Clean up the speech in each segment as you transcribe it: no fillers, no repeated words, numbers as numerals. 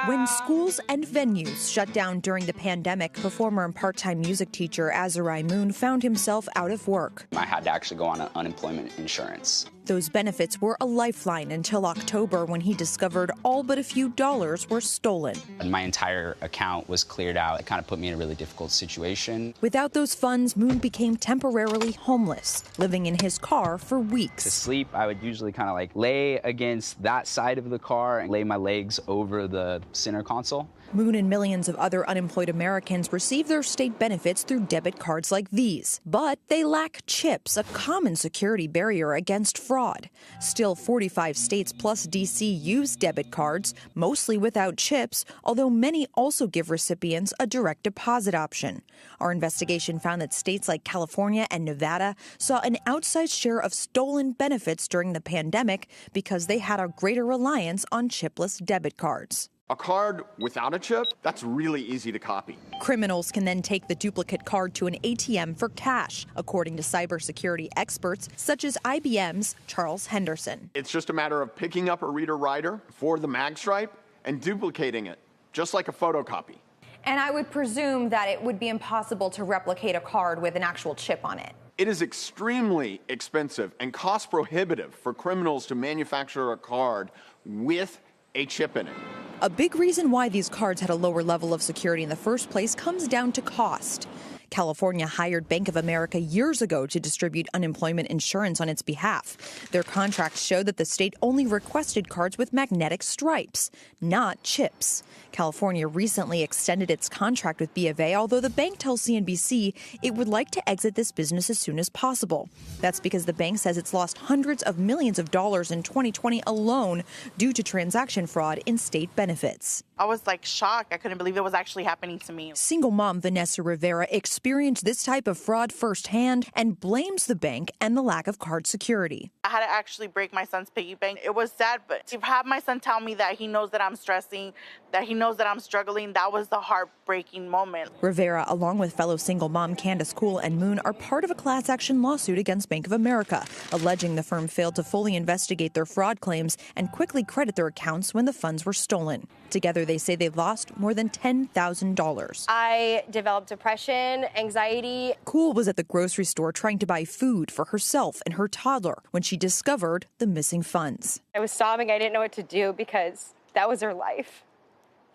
When schools and venues shut down during the pandemic, performer and part-time music teacher Azariah Moon found himself out of work. I had to actually go on unemployment insurance. Those benefits were a lifeline until October, when he discovered all but a few dollars were stolen. My entire account was cleared out. It kind of put me in a really difficult situation. Without those funds, Moon became temporarily homeless, living in his car for weeks. To sleep, I would usually kind of like lay against that side of the car and lay my legs over the center console. Moon and millions of other unemployed Americans receive their state benefits through debit cards like these. But they lack chips, a common security barrier against fraud. Still, 45 states plus D.C. use debit cards, mostly without chips, although many also give recipients a direct deposit option. Our investigation found that states like California and Nevada saw an outsized share of stolen benefits during the pandemic because they had a greater reliance on chipless debit cards. A card without a chip, that's really easy to copy. Criminals can then take the duplicate card to an ATM for cash, according to cybersecurity experts such as IBM's Charles Henderson. It's just a matter of picking up a reader-writer for the mag stripe and duplicating it, just like a photocopy. And I would presume that it would be impossible to replicate a card with an actual chip on it. It is extremely expensive and cost prohibitive for criminals to manufacture a card with a chip in it. A big reason why these cards had a lower level of security in the first place comes down to cost. California hired Bank of America years ago to distribute unemployment insurance on its behalf. Their contracts showed that the state only requested cards with magnetic stripes, not chips. California recently extended its contract with B of A, although the bank tells CNBC it would like to exit this business as soon as possible. That's because the bank says it's lost hundreds of millions of dollars in 2020 alone due to transaction fraud in state benefits. I was shocked. I couldn't believe it was actually happening to me. Single mom Vanessa Rivera experienced this type of fraud firsthand and blames the bank and the lack of card security. I had to actually break my son's piggy bank. It was sad, but to have my son tell me that he knows that I'm stressing, that he knows that I'm struggling, that was the heartbreaking moment. Rivera, along with fellow single mom Candace Kuhl and Moon, are part of a class action lawsuit against Bank of America, alleging the firm failed to fully investigate their fraud claims and quickly credit their accounts when the funds were stolen. Together, they say they've lost more than $10,000. I developed depression, anxiety. Kuhl was at the grocery store trying to buy food for herself and her toddler when she discovered the missing funds. I was sobbing. I didn't know what to do because that was her life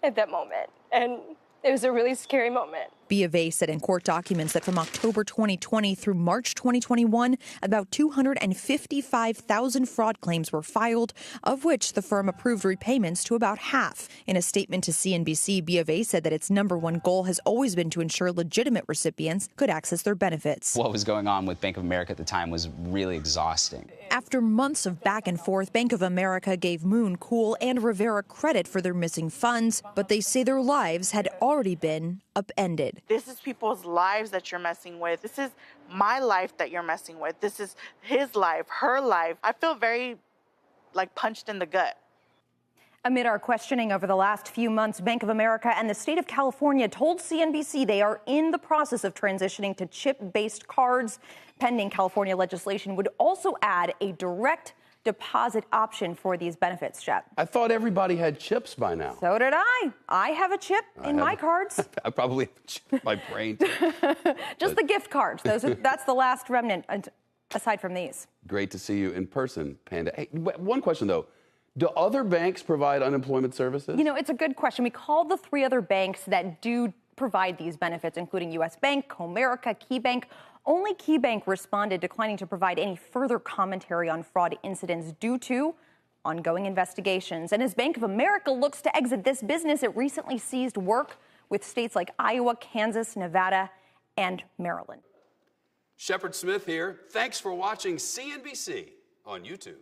at that moment. And it was a really scary moment. B of A said in court documents that from October 2020 through March 2021, about 255,000 fraud claims were filed, of which the firm approved repayments to about half. In a statement to CNBC, B of A said that its number one goal has always been to ensure legitimate recipients could access their benefits. What was going on with Bank of America at the time was really exhausting. After months of back and forth, Bank of America gave Moon, Kuhl, and Rivera credit for their missing funds, but they say their lives had already been upended. This is people's lives that you're messing with. This is my life that you're messing with. This is his life, her life. I feel very punched in the gut. Amid our questioning over the last few months, Bank of America and the state of California told CNBC they are in the process of transitioning to chip-based cards. Pending California legislation would also add a direct deposit option for these benefits, Shep. I thought everybody had chips by now. So did I. I have a chip in my cards. I probably have a chip in my brain, too. Just the gift cards. That's the last remnant, aside from these. Great to see you in person, Panda. Hey, one question, though. Do other banks provide unemployment services? You know, it's a good question. We called the three other banks that do provide these benefits, including U.S. Bank, Comerica, KeyBank. Only KeyBank responded, declining to provide any further commentary on fraud incidents due to ongoing investigations. And as Bank of America looks to exit this business, it recently ceased work with states like Iowa, Kansas, Nevada, and Maryland. Shepard Smith here. Thanks for watching CNBC on YouTube.